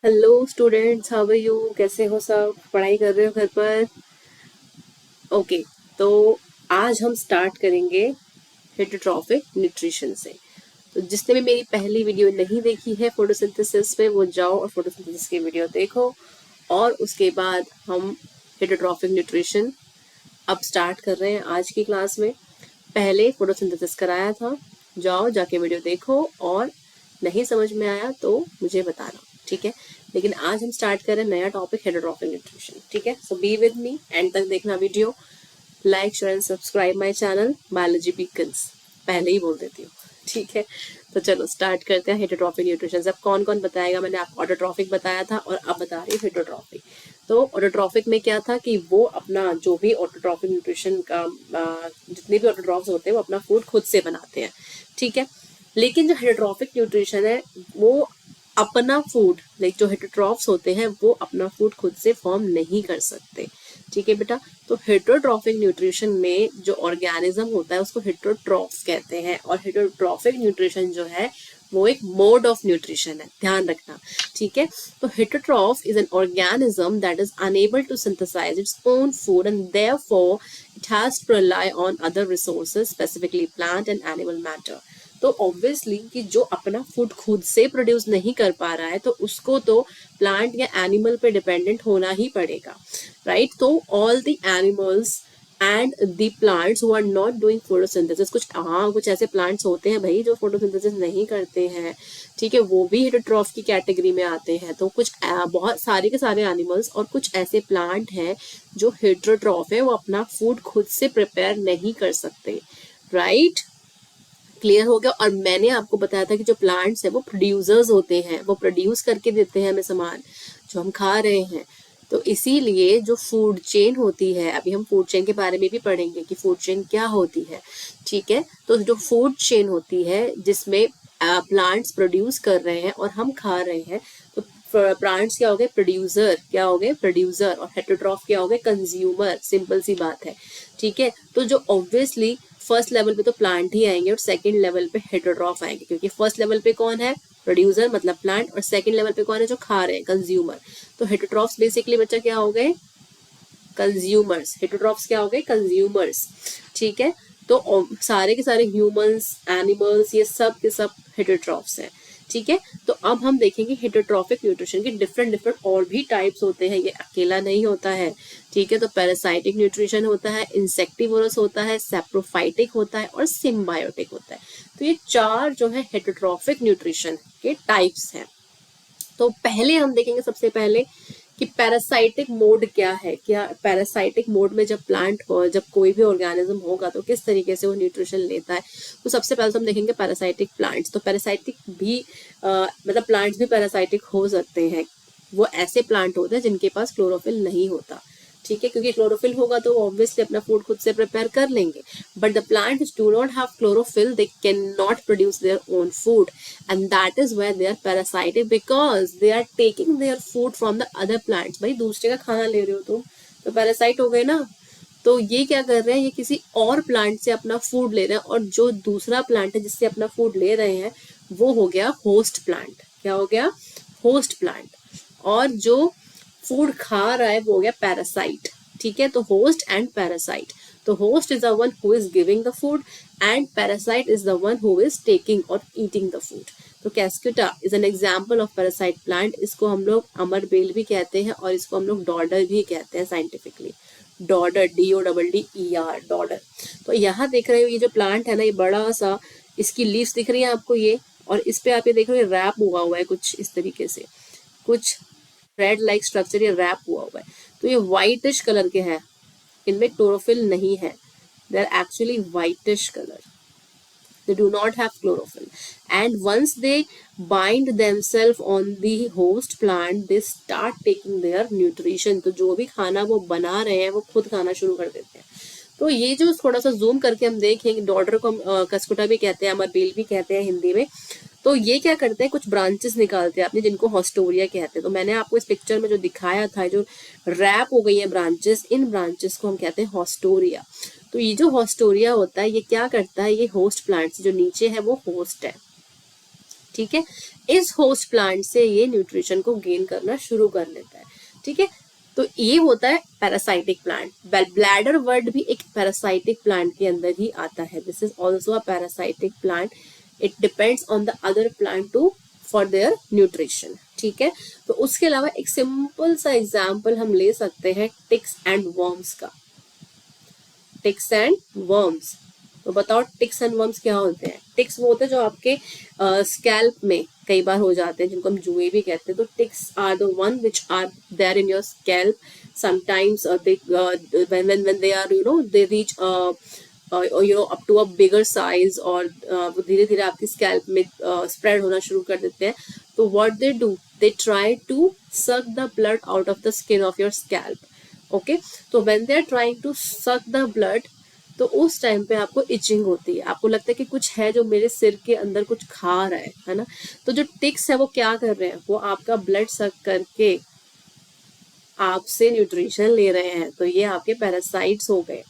Hello students, how are you? कैसे हो सब? पढ़ाई कर रहे हो घर पर? ओके, तो आज हम स्टार्ट करेंगे हेटरोट्रॉफिक न्यूट्रिशन से। तो जिसने भी मेरी पहली वीडियो नहीं देखी है फोटोसिंथेसिस पे, वो जाओ और फोटोसिंथेसिस की वीडियो देखो। और उसके बाद हम हेटरोट्रॉफिक न्यूट्रिशन अब स्टार्ट कर रहे हैं आज की क्लास में। पहले फोटोसिंथेसिस कराया था, जाओ जाके वीडियो देखो, और नहीं समझ में आया तो मुझे बताना, ठीक है? लेकिन आज हम स्टार्ट कर रहे हैं नया टॉपिक, हेटरोट्रॉफिक न्यूट्रिशन, ठीक है? सो बी विद मी, एंड तक देखना video. Like share and subscribe my channel Biology Bacon's, पहले ही बोल देती हूँ, ठीक है? तो चलो स्टार्ट करते हैं हेटरोट्रॉफिक न्यूट्रिशन। अब कौन कौन बताएगा? मैंने आपको ऑटोट्रॉफिक बताया था और अब बता रही हूँ हेटरोट्रॉफिक। तो ऑटोट्रॉफिक में क्या था कि वो अपना जो भी ऑटोट्रॉफिक न्यूट्रिशन का जितने भी ऑटोट्रॉफ्स होते हैं वो अपना फूड खुद से बनाते हैं, ठीक है? लेकिन जो हेटरोट्रॉफिक न्यूट्रिशन है वो अपना फूड, लाइक जो हेटरोट्रॉफ्स होते हैं वो अपना फूड खुद से फॉर्म नहीं कर सकते, ठीक है बेटा? तो हेटरोट्रॉफिक न्यूट्रिशन में जो ऑर्गेनिज्म होता है उसको हेटरोट्रॉफ्स कहते हैं, और हेटरोट्रॉफिक न्यूट्रिशन जो है वो एक मोड ऑफ न्यूट्रिशन है, ध्यान रखना, ठीक है? तो heterotroph is an organism that is unable to synthesise its own food and therefore it has to rely on other resources, specifically plant and animal matter. तो ऑब्वियसली कि जो अपना फूड खुद से प्रोड्यूस नहीं कर पा रहा है तो उसको तो प्लांट या एनिमल पे डिपेंडेंट होना ही पड़ेगा, राइट? तो all the animals and the plants who are not doing photosynthesis, कुछ ऐसे प्लांट्स होते हैं भाई जो फोटोसिंथेसिस नहीं करते हैं, ठीक है? वो भी हेटरोट्रॉफ की कैटेगरी में आते हैं। तो कुछ बहुत सारे के सारे एनिमल्स और कुछ ऐसे प्लांट हैं जो हेटरोट्रॉफ है, वो अपना फूड खुद से प्रिपेयर नहीं कर सकते, राइट? क्लियर हो गया? और मैंने आपको बताया था कि जो प्लांट्स है वो प्रोड्यूसर्स होते हैं, वो प्रोड्यूस करके देते हैं हमें सामान जो हम खा रहे हैं। तो इसीलिए जो फूड चेन होती है, अभी हम फूड चेन के बारे में भी पढ़ेंगे कि फूड चेन क्या होती है, ठीक है? तो जो फूड चेन होती है जिसमें प्लांट्स प्रोड्यूस कर रहे हैं और हम खा रहे हैं, तो प्लांट्स क्या हो गए? प्रोड्यूसर। क्या हो गए? प्रोड्यूसर। और हेटरोट्रॉफ क्या हो गए? कंज्यूमर। सिंपल सी बात है, ठीक है? तो जो ऑब्वियसली फर्स्ट लेवल पे तो प्लांट ही आएंगे और सेकंड लेवल पे हेटरोट्रॉफ आएंगे, क्योंकि फर्स्ट लेवल पे कौन है? प्रोड्यूसर मतलब प्लांट, और सेकंड लेवल पे कौन है? जो खा रहे हैं, कंज्यूमर। तो हेटरोट्रॉफ्स बेसिकली बच्चा क्या हो गए? कंज्यूमर्स। हेटरोट्रॉफ्स क्या हो गए? कंज्यूमर्स, ठीक है? तो सारे के सारे ह्यूमंस, एनिमल्स, ये सब के सब हेटरोट्रॉफ्स हैं, ठीक है? तो अब हम देखेंगे हेटरोट्रॉफिक न्यूट्रिशन के डिफरेंट डिफरेंट और भी टाइप्स होते हैं, ये अकेला नहीं होता है, ठीक है? तो पैरासाइटिक न्यूट्रिशन होता है, इंसेक्टिवोरस होता है, सैप्रोफाइटिक होता है, और सिम्बायोटिक होता है। तो ये चार जो है हेटरोट्रॉफिक न्यूट्रिशन के टाइप्स हैं। तो पहले हम देखेंगे सबसे पहले कि पैरासाइटिक मोड क्या है। क्या पैरासाइटिक मोड में जब प्लांट हो, जब कोई भी ऑर्गेनिज्म होगा तो किस तरीके से वो न्यूट्रिशन लेता है? तो सबसे पहले तो हम देखेंगे पैरासाइटिक प्लांट्स। तो पैरासाइटिक भी मतलब प्लांट्स भी पैरासाइटिक हो सकते हैं। वो ऐसे प्लांट होते हैं जिनके पास क्लोरोफिल नहीं होता, ठीक है? क्योंकि क्लोरोफिल होगा तो ऑब्वियसली अपना फूड खुद से प्रिपेयर कर लेंगे, but the plants do not have chlorophyll, they can not produce their own food, and that is where they are parasitic, because they are taking their food from the other plants। भाई दूसरे का खाना ले रहे हो तुम तो parasite हो गए ना। तो ये क्या कर रहे हैं? ये किसी और प्लांट से अपना फूड ले रहे हैं, और जो दूसरा प्लांट है जिससे अपना फूड ले रहे हैं वो हो गया होस्ट प्लांट। क्या हो गया? Host plant. और जो फूड खा रहा है वो हो गया पैरासाइट, ठीक है? तो होस्ट एंड पैरासाइट। तो host is the one who is giving the food, and parasite is the one who is taking or eating the food. तो cuscuta is an example of parasite plant. इसको हम लोग अमरबेल भी कहते हैं, और इसको हम लोग डॉडर भी कहते हैं साइंटिफिकली। डॉडर, DODDER, डॉडर। तो यहाँ देख रहे हो ये जो प्लांट है ना, ये बड़ा सा, इसकी लीव्स दिख रही है आपको ये, और इस पे आप ये देख रहे हो रैप हुआ है कुछ इस तरीके से, कुछ रेड लाइक स्ट्रक्चर ये रैप हुआ है। तो ये व्हाइटिश कलर के हैं, इनमें क्लोरोफिल नहीं है, they are actually whitish colour, they do not have chlorophyll, and once they bind themselves on the host plant they start taking their nutrition। तो जो भी खाना वो बना रहे हैं वो खुद खाना शुरू कर देते हैं। तो ये जो थोड़ा सा जूम करके हम देखें, डॉडर को हम कस्कुटा भी कहते हैं, अमरबेल भी कहते हैं हिंदी में। तो ये क्या करते हैं? कुछ ब्रांचेस निकालते हैं अपने, जिनको हॉस्टोरिया कहते हैं। तो मैंने आपको इस पिक्चर में जो दिखाया था, जो रैप हो गई है ब्रांचेस, इन ब्रांचेस को हम कहते हैं हॉस्टोरिया। तो ये जो हॉस्टोरिया होता है ये क्या करता है? ये होस्ट प्लांट्स जो नीचे है वो होस्ट है, ठीक है। इस होस्ट प्लांट से ये न्यूट्रिशन को गेन करना शुरू कर लेता है। ठीक है, तो ये होता है पैरासाइटिक प्लांट। ब्लैडर वर्ड भी एक पैरासाइटिक प्लांट के अंदर ही आता है। This is also a parasitic plant. It depends on the other plant to for their nutrition. ठीक है, तो उसके अलावा एक सिंपल सा एग्जाम्पल हम ले सकते हैं टिक्स एंड वर्म्स का। टिक्स एंड वर्म्स, तो बताओ टिक्स एंड वर्म्स क्या होते हैं? टिक्स वो होते हैं जो आपके स्कैल्प में कई बार हो जाते हैं, जिनको हम जुए भी कहते हैं। तो ticks are the one which are there in your scalp. Sometimes when they are they reach up to a bigger size, और वो धीरे धीरे आपकी स्कैल्प में स्प्रेड होना शुरू कर देते हैं। तो what they do, they try to suck the blood out of the skin of your scalp. Okay, तो when they are trying to suck the blood, तो उस टाइम पे आपको इचिंग होती है, आपको लगता है कि कुछ है जो मेरे सिर के अंदर कुछ खा रहा है ना। तो जो टिक्स है वो क्या कर रहे हैं, वो आपका ब्लड सक करके आपसे न्यूट्रिशन ले रहे हैं। तो ये आपके पैरासाइट्स हो गए।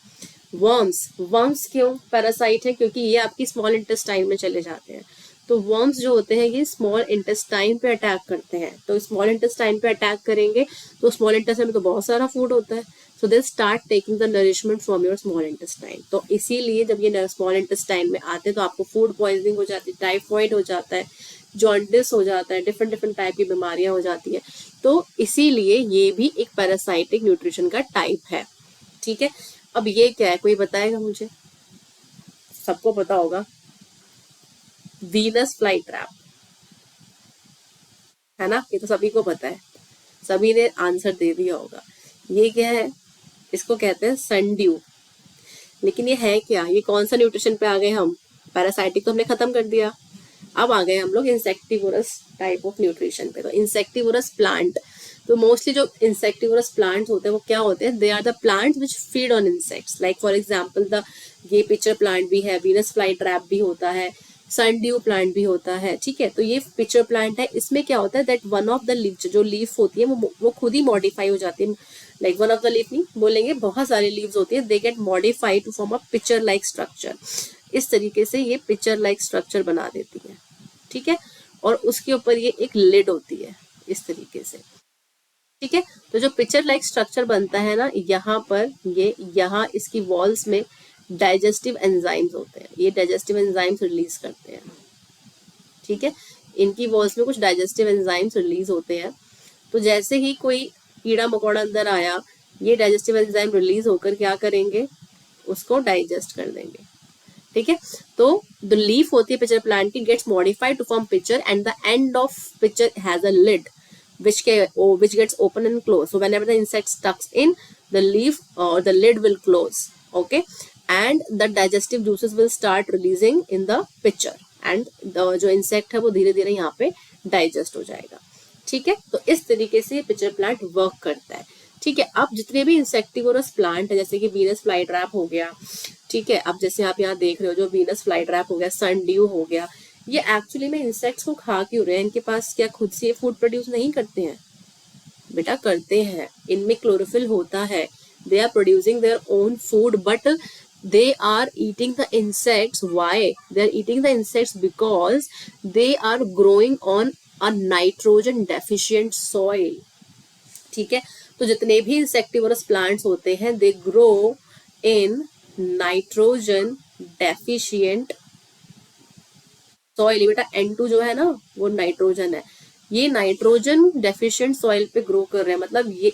वर्म्स क्यों पैरासाइट है? क्योंकि ये आपकी स्मॉल इंटेस्टाइन में चले जाते हैं। तो वर्म्स जो होते हैं ये स्मॉल इंटेस्टाइन पे अटैक करते हैं। तो स्मॉल इंटेस्टाइन पे अटैक करेंगे तो स्मॉल इंटेस्टाइन में तो बहुत सारा फूड होता है, so they start taking the nourishment from your small intestine. तो इसीलिए जब ये स्मॉल इंटेस्टाइन में आते हैं तो आपको फूड पॉइजनिंग हो जाती है, टाइफॉइड हो जाता है, जॉन्डिस हो जाता है, डिफरेंट डिफरेंट टाइप की बीमारियां हो जाती है। तो इसीलिए ये भी एक पैरासाइटिक न्यूट्रिशन का टाइप है। ठीक है, अब ये क्या है, कोई बताएगा मुझे? सबको पता होगा, वीनस फ्लाई ट्रैप, है ना? ये तो सभी को पता है, सभी ने आंसर दे दिया होगा। ये क्या है? इसको कहते हैं सनड्यू। लेकिन ये है क्या? ये कौन सा न्यूट्रिशन पे आ गए हम? पैरासाइटिक तो हमने खत्म कर दिया, अब आ गए हम लोग इंसेक्टिवोरस टाइप ऑफ न्यूट्रिशन पे। तो इंसेक्टिवोरस प्लांट, तो मोस्टली जो इंसेक्टिवोरस प्लांट्स होते हैं वो क्या होते हैं? They are the plants which feed on insects. Like for example ये पिचर प्लांट भी है, वीनस फ्लाई ट्रैप भी होता है, सनड्यू प्लांट भी होता है। ठीक है, तो ये पिचर प्लांट है। इसमें क्या होता है that one of the leaf, जो लीफ होती है वो खुद ही मॉडिफाई हो जाती है। Like one of the leaf नहीं बोलेंगे, बहुत सारे लीव्स होती है, they get modified to form a pitcher like structure. इस तरीके से ये पिचर लाइक स्ट्रक्चर बना देती है। ठीक है, और उसके ऊपर ये एक लिड होती है इस तरीके से। ठीक है, तो जो पिक्चर लाइक स्ट्रक्चर बनता है ना, यहाँ पर यहाँ इसकी वॉल्स में डाइजेस्टिव एंजाइम्स होते हैं, ये डाइजेस्टिव एंजाइम्स रिलीज करते हैं। ठीक है, इनकी वॉल्स में कुछ डाइजेस्टिव एंजाइम्स रिलीज होते हैं। तो जैसे ही कोई कीड़ा मकोड़ा अंदर आया, ये डाइजेस्टिव एंजाइम रिलीज होकर क्या करेंगे, उसको डाइजेस्ट कर देंगे। ठीक है, तो द लीफ होती है पिक्चर प्लांट की, gets modified to form pitcher and the end of pitcher has a lid which gets open and closed. So whenever the insect stucks in the leaf, or the lid will close. Okay, and the digestive juices will start releasing in the pitcher, and the जो insect है वो धीरे धीरे यहाँ पे digest हो जाएगा। ठीक है, तो इस तरीके से पिक्चर प्लांट वर्क करता है। ठीक है, अब जितने भी इंसेक्टिवोरस प्लांट है, जैसे कि वीनस फ्लाई ट्रैप हो गया, ठीक है, अब जैसे आप यहाँ देख रहे हो जो वीनस फ्लाई ट्रैप हो गया, सनड्यू हो गया, ये एक्चुअली में इंसेक्ट्स को खा क्यों रहे हैं? इनके पास क्या खुद से फूड प्रोड्यूस नहीं करते हैं? बेटा करते हैं, इनमें क्लोरोफिल होता है, they are producing their own food, but they are eating the insects. Why they are eating the insects? Because they are growing on a nitrogen deficient soil. ठीक है, तो जितने भी इंसेक्टिवोरस प्लांट्स होते हैं they grow in nitrogen deficient soil. बेटा N2 जो है ना वो नाइट्रोजन है, ये नाइट्रोजन डेफिशिएंट सॉइल पे ग्रो कर रहे हैं। मतलब ये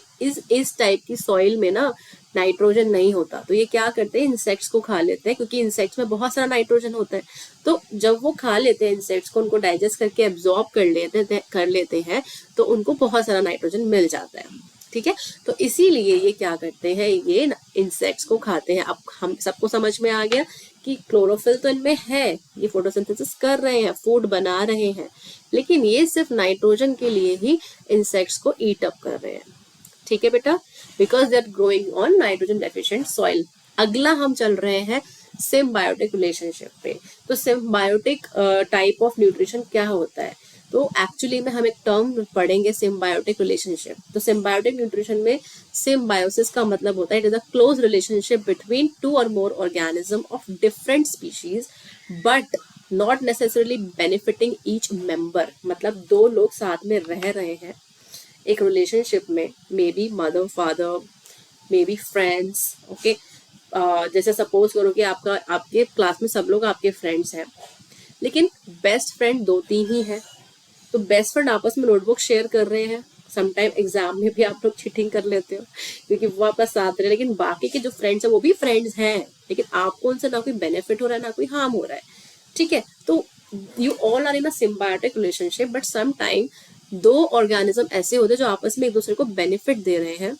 इस टाइप की सॉइल में ना नाइट्रोजन नहीं होता, तो ये क्या करते हैं, इंसेक्ट्स को खा लेते हैं, क्योंकि इंसेक्ट्स में बहुत सारा नाइट्रोजन होता है। तो जब वो खा लेते हैं इंसेक्ट्स को, उनको डाइजेस्ट करके एब्जॉर्ब कर लेते हैं, तो उनको बहुत सारा नाइट्रोजन मिल जाता है। ठीक है, तो इसीलिए ये क्या करते हैं, ये इंसेक्ट्स को खाते हैं। अब हम सबको समझ में आ गया कि क्लोरोफिल तो इनमें है, ये फोटोसिंथेसिस कर रहे हैं, फूड बना रहे हैं, लेकिन ये सिर्फ नाइट्रोजन के लिए ही इंसेक्ट्स को ईट अप कर रहे हैं। ठीक है बेटा, because they are growing on nitrogen deficient soil. अगला हम चल रहे हैं सिम्बायोटिक रिलेशनशिप पे। तो सिम्बायोटिक टाइप ऑफ न्यूट्रिशन क्या होता है? तो एक्चुअली में हम एक टर्म पढ़ेंगे सिम्बायोटिक रिलेशनशिप। तो सिम्बायोटिक न्यूट्रिशन में सिम्बायोसिस का मतलब होता है it is a close relationship between two or more organism of different species, but not necessarily benefiting each member, मतलब दो लोग साथ में रह रहे हैं एक रिलेशनशिप में, may be mother father, may be friends, okay. जैसे सपोज करो कि आपके क्लास में सब लोग आपके फ्रेंड्स हैं, लेकिन बेस्ट फ्रेंड दो तीन ही है। तो बेस्ट फ्रेंड आपस में नोटबुक शेयर कर रहे हैं, समटाइम एग्जाम में भी आप लोग चीटिंग कर लेते हो क्योंकि वो आपका साथ रहे, लेकिन बाकी के जो फ्रेंड्स हैं वो भी फ्रेंड्स हैं, लेकिन आपको उनसे ना कोई बेनिफिट हो रहा है ना कोई हार्म हो रहा है, ठीक है। तो you all are in a symbiotic relationship, but some time दो ऑर्गेनिज्म ऐसे होते हैं जो आपस में एक दूसरे को बेनिफिट दे रहे हैं,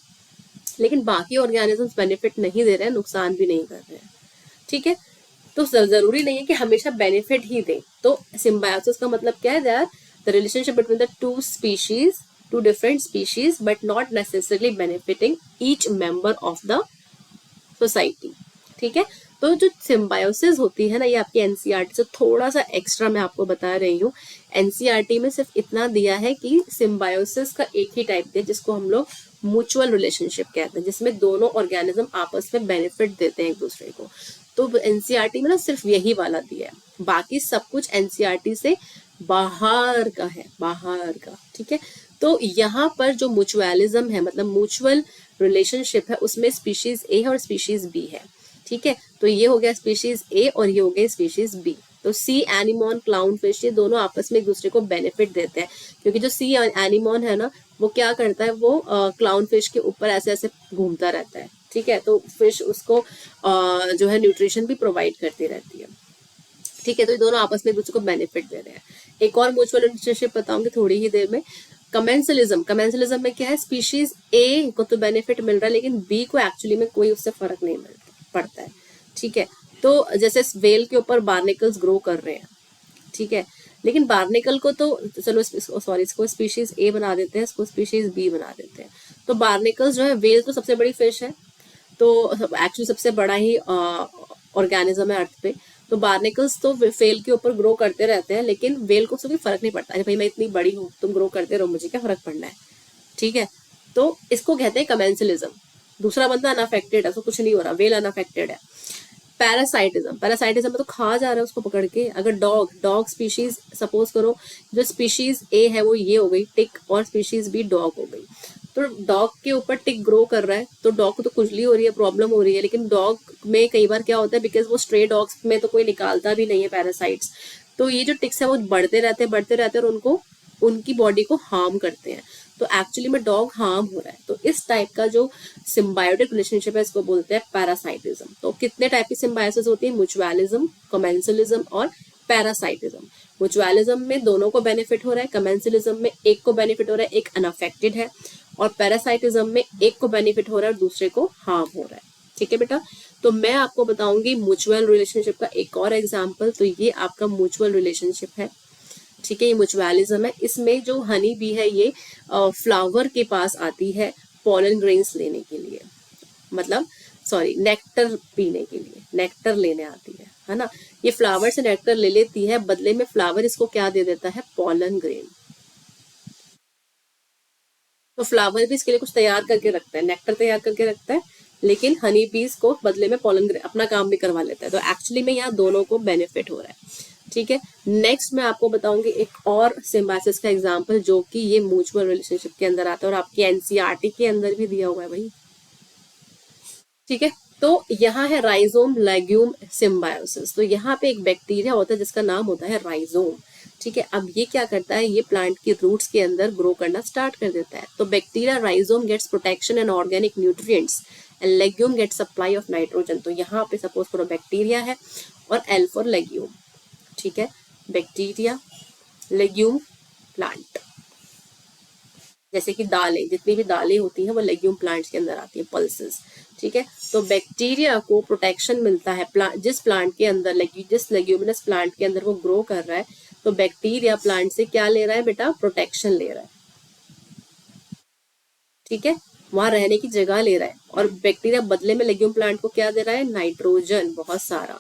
लेकिन बाकी ऑर्गेनिजम्स बेनिफिट नहीं दे रहे हैं, नुकसान भी नहीं कर रहे हैं, ठीक है। तो जरूरी नहीं है कि हमेशा बेनिफिट ही दे। तो सिम्बायोसिस का मतलब क्या है, that the relationship between the two species, two different species, but not necessarily benefiting each member of the society, ठीक है। तो जो सिम्बायोसिस होती है ना, ये आपकी एनसीईआरटी से थोड़ा सा एक्स्ट्रा मैं आपको बता रही हूँ। एनसीईआरटी में सिर्फ इतना दिया है कि सिम्बायोसिस का एक ही टाइप दिया जिसको हम लोग म्यूचुअल रिलेशनशिप कहते हैं, जिसमें दोनों ऑर्गेनिज्म आपस में बेनिफिट देते हैं एक दूसरे को। तो एनसीईआरटी में ना सिर्फ यही वाला दिया है, बाकी सब कुछ एनसीईआरटी से बाहर का है, बाहर का, ठीक है। तो यहाँ पर जो म्यूचुअलिज्म है, मतलब म्यूचुअल रिलेशनशिप है, उसमें स्पीशीज ए है और स्पीशीज बी है, ठीक है। तो ये हो गया स्पीशीज ए और ये हो गया स्पीशीज बी। तो सी एनिमोन, क्लाउन फिश, ये दोनों आपस में एक दूसरे को बेनिफिट देते हैं, क्योंकि जो सी एनिमोन है ना, वो क्या करता है, वो क्लाउन फिश के ऊपर ऐसे ऐसे घूमता रहता है, ठीक है। तो फिश उसको जो है न्यूट्रिशन भी प्रोवाइड करती रहती है, ठीक है। तो ये दोनों आपस में एक दूसरे को बेनिफिट दे रहे हैं। एक और म्यूचुअल रिलेशनशिप बताऊंगी थोड़ी ही देर में, कमेंसलिज्म। कमेंसलिज्म में क्या है, स्पीशीज ए को तो बेनिफिट मिल रहा है, लेकिन बी को एक्चुअली में कोई उससे फर्क नहीं पड़ता है, ठीक है। तो जैसे वेल के ऊपर बार्निकल्स ग्रो कर रहे हैं, ठीक है, लेकिन बार्निकल को तो चलो सॉरी इसको स्पीशीज ए बना देते हैं, इसको स्पीशीज बी बना देते हैं। तो बार्निकल्स जो है, वेल तो सबसे बड़ी फिश है, तो एक्चुअली सबसे बड़ा ही ऑर्गेनिज्म है अर्थ पे। तो बार्निकल्स तो फेल के ऊपर ग्रो करते रहते हैं, लेकिन वेल को उससे कोई फर्क नहीं पड़ता, अरे भाई मैं इतनी बड़ी हूँ, तुम ग्रो करते रहो, मुझे क्या फर्क पड़ना है, ठीक है। तो इसको कहते हैं कमेंसलिज्म। दूसरा बंदा अनअफेक्टेड है, उसको कुछ नहीं हो रहा, वेल अनअफेक्टेड है। पैरासाइटिज्म, पैरासाइटिज्म में तो खा जा रहा है उसको पकड़ के। अगर डॉग स्पीशीज, सपोज करो जो स्पीशीज ए है वो ये हो गई टिक, और स्पीशीज बी डॉग हो गई। तो डॉग के ऊपर टिक ग्रो कर रहा है, तो डॉग को तो खुजली हो रही है, प्रॉब्लम हो रही है, लेकिन डॉग में कई बार क्या होता है, बिकॉज वो स्ट्रे डॉग्स में तो कोई निकालता भी नहीं है पैरासाइट्स, तो ये जो टिक्स है वो बढ़ते रहते हैं और उनको उनकी बॉडी को हार्म करते हैं। तो एक्चुअली में डॉग हार्म हो रहा है। तो इस टाइप का जो सिम्बायोटिक रिलेशनशिप है इसको बोलते हैं पैरासाइटिज्म। तो कितने टाइप की सिम्बायोसिस होती है, म्यूचुअलिज्म, कमेंसलिज्म और पैरासाइटिज्म। म्यूचुअलिज्म में दोनों को बेनिफिट हो रहा है, कमेंसलिज्म में एक को बेनिफिट हो रहा है, एक अनअफेक्टेड है, और पैरासाइटिज्म में एक को बेनिफिट हो रहा है और दूसरे को हार्म हो रहा है, ठीक है बेटा। तो मैं आपको बताऊंगी म्यूचुअल रिलेशनशिप का एक और एग्जाम्पल। तो ये आपका म्यूचुअल रिलेशनशिप है, ठीक है, ये म्यूचुअलिज्म है। इसमें जो हनी बी है ये फ्लावर के पास आती है पॉलन ग्रेन्स लेने के लिए, मतलब सॉरी नेक्टर पीने के लिए, नेक्टर लेने आती है ना। ये फ्लावर से नेक्टर ले लेती है, बदले में फ्लावर इसको क्या दे देता है, पॉलन ग्रेन। तो फ्लावर भी इसके लिए कुछ तैयार करके रखता है, नेक्टर तैयार करके रखता है, लेकिन हनी बीज को बदले में पॉलन ग्रेन अपना काम भी करवा लेता है। तो एक्चुअली में यहाँ दोनों को बेनिफिट हो रहा है, ठीक है। नेक्स्ट मैं आपको बताऊंगी एक और सिम्बायोसिस का एग्जांपल, जो कि ये म्यूचुअल रिलेशनशिप के अंदर आता है और आपकी एनसीईआरटी के अंदर भी दिया हुआ है भाई, ठीक है। तो यहाँ है राइजोम लेग्यूम सिम्बायोसिस। तो यहाँ पे एक बैक्टीरिया होता है जिसका नाम होता है राइजोम, ठीक है। अब ये क्या करता है, ये प्लांट की रूट्स के अंदर ग्रो करना स्टार्ट कर देता है। तो bacteria rhizome gets protection and organic nutrients and legume gets supply of nitrogen. तो यहाँ पे सपोज करो बैक्टीरिया है और एल फॉर लेग्यूम, ठीक है, बैक्टीरिया लेग्यूम प्लांट। जैसे कि दालें, जितनी भी दालें होती हैं वो लेग्यूम प्लांट्स के अंदर आती है, पल्सेस, ठीक है। तो बैक्टीरिया को प्रोटेक्शन मिलता है जिस प्लांट के अंदर जिस लेग्यूमिनस प्लांट के अंदर वो ग्रो कर रहा है, तो बैक्टीरिया प्लांट से क्या ले रहा है बेटा, प्रोटेक्शन ले रहा है, ठीक है, वहां रहने की जगह ले रहा है। और बैक्टीरिया बदले में लेग्यूम प्लांट को क्या दे रहा है, नाइट्रोजन, बहुत सारा,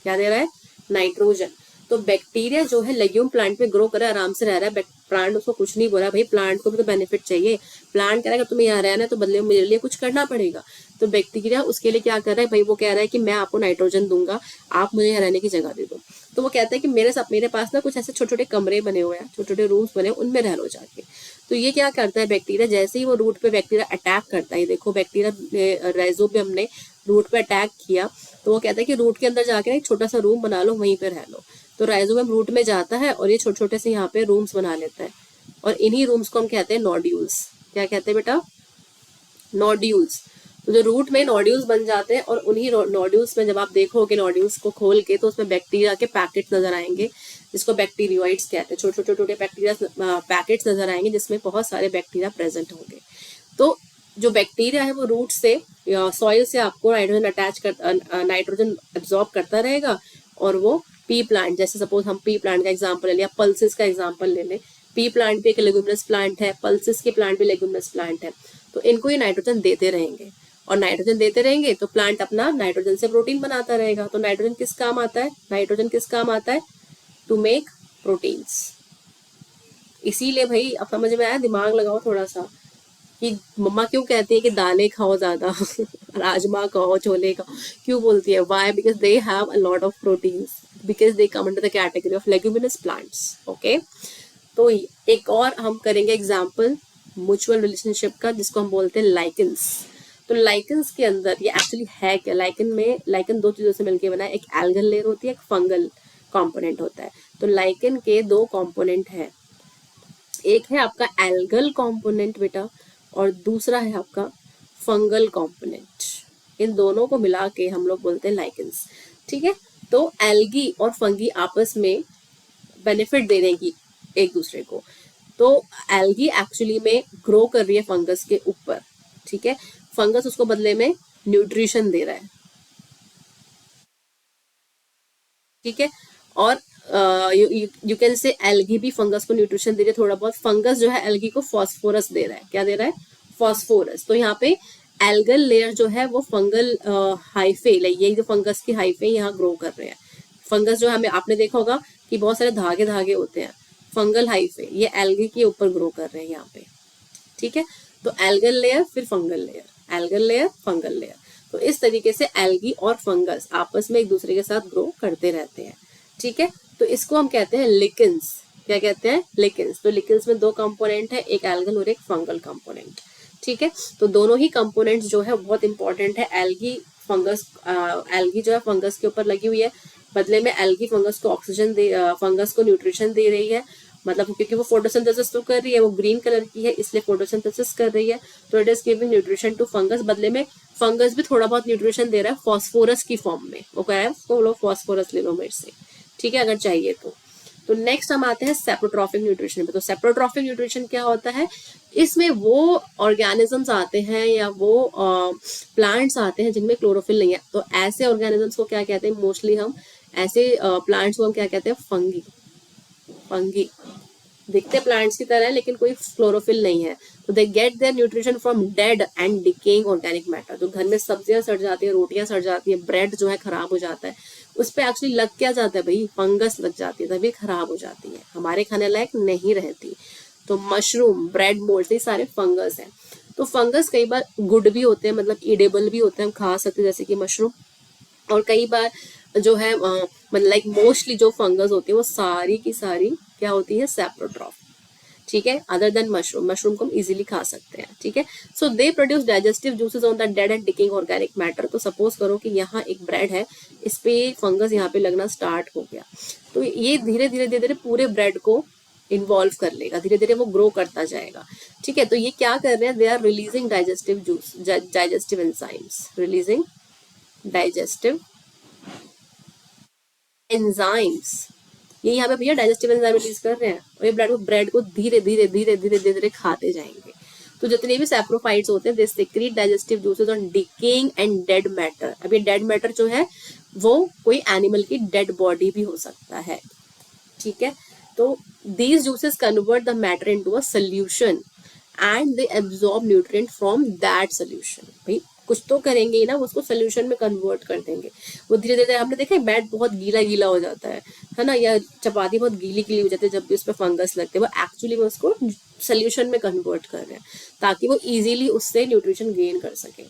क्या दे रहा है, नाइट्रोजन। तो बैक्टीरिया जो है लेग्यूम प्लांट में ग्रो कर रहा है, आराम से रह रहा है, प्लांट उसको कुछ नहीं बोला, भाई प्लांट को भी तो बेनिफिट चाहिए। प्लांट कह रहा है अगर तुम्हें यहाँ रहना है तो बदले में मेरे लिए कुछ करना पड़ेगा। तो बैक्टीरिया उसके लिए क्या कर रहा है भाई, वो कह रहा है कि मैं आपको नाइट्रोजन दूंगा, आप मुझे यहाँ रहने की जगह दे दो। तो वो कहता है कि मेरे पास ना कुछ ऐसे छोटे छोटे कमरे बने हुए हैं, छोटे छोटे रूम्स बने, उनमें रह लो जाके। तो ये क्या करता है बैक्टीरिया, जैसे ही वो रूट पे बैक्टीरिया अटैक करता है, देखो बैक्टीरिया राइजोबियम ने रूट पे अटैक किया, तो वो कहता है कि रूट के अंदर जाके एक छोटा सा रूम बना लो, वहीं पे रह लो। तो राइजोबियम रूट में जाता है और ये छोटे छोटे से यहाँ पे रूम्स बना लेता है, और इन्हीं रूम्स को हम कहते हैं नोड्यूल्स। क्या कहते हैं बेटा? नोड्यूल्स। तो जो रूट में नोड्यूल्स बन जाते हैं, और उन्हीं नोड्यूल्स में जब आप देखोगे नोड्यूल्स को खोल के, तो उसमें बैक्टीरिया के पैकेट नजर आएंगे, जिसको बैक्टीरियोइड्स कहते हैं। छोटे छोटे छोटे बैक्टीरिया पैकेट्स नजर आएंगे जिसमें बहुत सारे बैक्टीरिया प्रेजेंट होंगे। तो जो बैक्टीरिया है वो रूट से सॉइल से आपको नाइट्रोजन एब्जॉर्ब करता रहेगा, और वो पी प्लांट, जैसे सपोज हम पी प्लांट का एग्जांपल ले लिया, पल्सिस का एग्जांपल ले लें। पी प्लांट भी एक लेगुमिनस प्लांट है, पल्सिस के प्लांट भी लेगुमिनस प्लांट है। तो इनको ये नाइट्रोजन देते रहेंगे, और नाइट्रोजन देते रहेंगे तो प्लांट अपना नाइट्रोजन से प्रोटीन बनाता रहेगा। तो नाइट्रोजन किस काम आता है? नाइट्रोजन किस काम आता है? To make proteins. इसीलिए भाई अब समझ में आया, दिमाग लगाओ थोड़ा सा, कि मम्मा क्यों कहती है कि दालें खाओ ज्यादा राजमा खाओ, छोले खाओ, क्यों बोलती है? Why? Because they have a lot of proteins, because they come under the category of leguminous plants. Okay, तो एक और हम करेंगे एग्जाम्पल म्यूचुअल रिलेशनशिप का, जिसको हम बोलते हैं लाइकेंस। तो लाइकेंस के अंदर ये एक्चुअली है क्या? लाइकन दो चीजों से मिलकर बना है, एक एल्गल लेयर होती है, एक फंगल कंपोनेंट होता है। तो लाइकेन के दो कंपोनेंट है, एक है आपका एल्गल कंपोनेंट बेटा, और दूसरा है आपका फंगल कंपोनेंट। इन दोनों को मिला के हम लोग बोलते हैं लाइकेंस। ठीक है, तो एल्गी और फंगी आपस में बेनिफिट दे देंगी एक दूसरे को। तो एल्गी एक्चुअली में ग्रो कर रही है फंगस के ऊपर, ठीक है, फंगस उसको बदले में न्यूट्रिशन दे रहा है, ठीक है। और यू कैन से एल्गी भी फंगस को न्यूट्रिशन दे रही है थोड़ा बहुत। फंगस जो है एल्गी को फॉस्फोरस दे रहा है। क्या दे रहा है? फॉस्फोरस। तो यहाँ पे एल्गल लेयर जो है वो फंगल हाइफे, ये जो फंगस की हाइफे यहाँ ग्रो कर रहे हैं। फंगस जो हमें आपने देखा होगा कि बहुत सारे धागे धागे होते हैं, फंगल हाइफे, ये एल्गी के ऊपर ग्रो कर रहे हैं यहाँ पे, ठीक है। तो एल्गल लेयर फिर fungal layer, algal layer fungal layer. तो इस तरीके से एल्गी और फंगस आपस में एक दूसरे के साथ ग्रो करते रहते हैं, ठीक है। तो इसको हम कहते हैं लिकेंस। क्या कहते हैं? लिकेंस। तो लिकेंस में दो कंपोनेंट है, एक एल्गल और एक फंगल कंपोनेंट, ठीक है। तो दोनों ही कंपोनेंट्स जो है बहुत इंपॉर्टेंट है। एल्गी जो है फंगस के ऊपर लगी हुई है, बदले में एल्गी फंगस को ऑक्सीजन फंगस को न्यूट्रिशन दे रही है, मतलब क्योंकि वो फोटोसिंथेसिस तो कर रही है, वो ग्रीन कलर की है इसलिए फोटोसिंथेसिस कर रही है, तो it is giving nutrition to fungus. बदले में फंगस भी थोड़ा बहुत न्यूट्रिशन दे रहा है फॉस्फोरस की फॉर्म में। वो कह रहा है उसको लो फॉस्फोरस ले लो मेरे से, ठीक है, अगर चाहिए तो। तो नेक्स्ट हम आते हैं सेप्रोट्रॉफिक न्यूट्रिशन पे। तो सेप्रोट्रॉफिक न्यूट्रिशन क्या होता है? इसमें वो ऑर्गेनिजम्स आते हैं या वो प्लांट्स आते हैं जिनमें क्लोरोफिल नहीं है। तो ऐसे ऑर्गेनिजम्स को क्या कहते हैं? मोस्टली हम ऐसे प्लांट्स को हम क्या कहते हैं? फंगी। फंगी दिखते प्लांट्स की तरह है लेकिन कोई क्लोरोफिल नहीं है। तो they get their nutrition from dead and decaying organic matter. जो घर में सब्जियां सड़ जाती है, रोटियां सड़ जाती है, ब्रेड जो है खराब हो जाता है, उस पर एक्चुअली लग क्या जाता है भाई? फंगस लग जाती है, तभी खराब हो जाती है, हमारे खाने लायक नहीं रहती। तो मशरूम, ब्रेड मोल्ड, ये सारे फंगस हैं। तो फंगस कई बार गुड भी होते हैं, मतलब ईडेबल भी होते हैं, हम खा सकते हैं जैसे कि मशरूम। और कई बार जो है मतलब लाइक मोस्टली जो फंगस होती है वो सारी की सारी क्या होती है? सेप्रोट्रॉफ, ठीक है। अदर देन मशरूम को हम इजीली खा सकते हैं, ठीक है। So they produce digestive juices on the dead and decaying organic matter. तो सपोज करो कि यहाँ एक ब्रेड है, इस पे फंगस यहाँ पे लगना स्टार्ट हो गया, तो ये धीरे धीरे धीरे धीरे पूरे ब्रेड को इन्वॉल्व कर लेगा, धीरे धीरे वो ग्रो करता जाएगा, ठीक है। तो ये क्या कर रहे हैं? They are releasing digestive juice, digestive enzymes, releasing digestive enzymes. ये यहाँ पे भैया डाइजेस्टिव एंजाइम रिलीज कर रहे हैं, और ये ब्रेड को धीरे धीरे धीरे धीरे धीरे धीरे खाते जाएंगे। तो जितने भी सैप्रोफाइट्स होते हैं, they secrete digestive juices on decaying and dead matter. अब ये डेड मैटर जो है वो कोई एनिमल की डेड बॉडी भी हो सकता है, ठीक है। तो these juices convert the matter into a solution and they absorb nutrient from that solution. भाई कुछ तो करेंगे ही ना, उसको सोल्यूशन में कन्वर्ट कर देंगे। वो धीरे धीरे, हमने देखा है बैट बहुत गीला गीला हो जाता है, है ना, या चपाती बहुत गीली गीली हो जाती है जब भी उस पर फंगस लगते हैं, वो एक्चुअली में उसको सोल्यूशन में कन्वर्ट कर रहे हैं ताकि वो इजीली उससे न्यूट्रिशन गेन कर सके।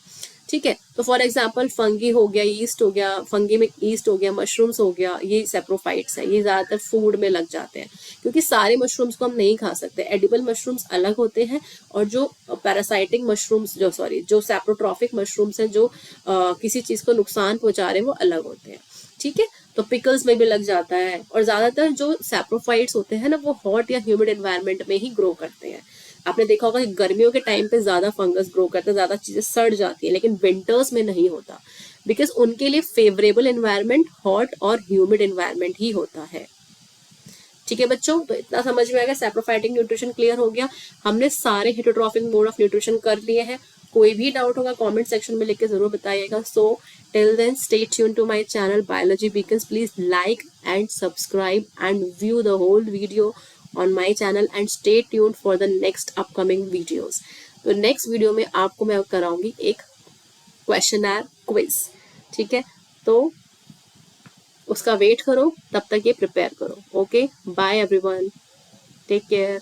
ठीक है, तो फॉर एग्जांपल फंगी हो गया, ईस्ट हो गया, फंगी में ईस्ट हो गया, मशरूम्स हो गया, ये सेप्रोफाइट्स है, ये ज्यादातर फूड में लग जाते हैं क्योंकि सारे मशरूम्स को हम नहीं खा सकते। एडिबल मशरूम्स अलग होते हैं और जो पैरासाइटिक मशरूम्स, जो सैप्रोट्रॉफिक मशरूम्स हैं जो किसी चीज को नुकसान पहुंचा रहे हैं, वो अलग होते हैं। ठीक है, तो पिकल्स में भी लग जाता है। और ज्यादातर जो सैप्रोफाइट्स होते हैं ना, वो हॉट या ह्यूमिड एनवायरनमेंट में ही ग्रो करते हैं। आपने देखा होगा कि गर्मियों के टाइम पे ज्यादा फंगस ग्रो करता है, ज्यादा चीजें सड़ जाती है, लेकिन विंटर्स में नहीं होता बिकॉज उनके लिए फेवरेबल एनवायरनमेंट हॉट और ह्यूमिड एनवायरनमेंट ही होता है। ठीक है बच्चों, तो इतना समझ में आ गया, सैप्रोफाइटिक न्यूट्रिशन क्लियर हो गया। हमने सारे हेटेरोट्रॉफिक मोड ऑफ न्यूट्रिशन कर लिए हैं। कोई भी डाउट होगा कमेंट सेक्शन में लिख के जरूर बताइएगा। So till then stay tune to my channel Biology Beacons. Please like and subscribe and view the whole video on my channel and stay tuned for the next upcoming videos। तो next video में आपको मैं कराऊंगी एक questionnaire quiz. ठीक है, तो उसका wait करो, तब तक ये प्रिपेयर करो। Okay, bye everyone, take care.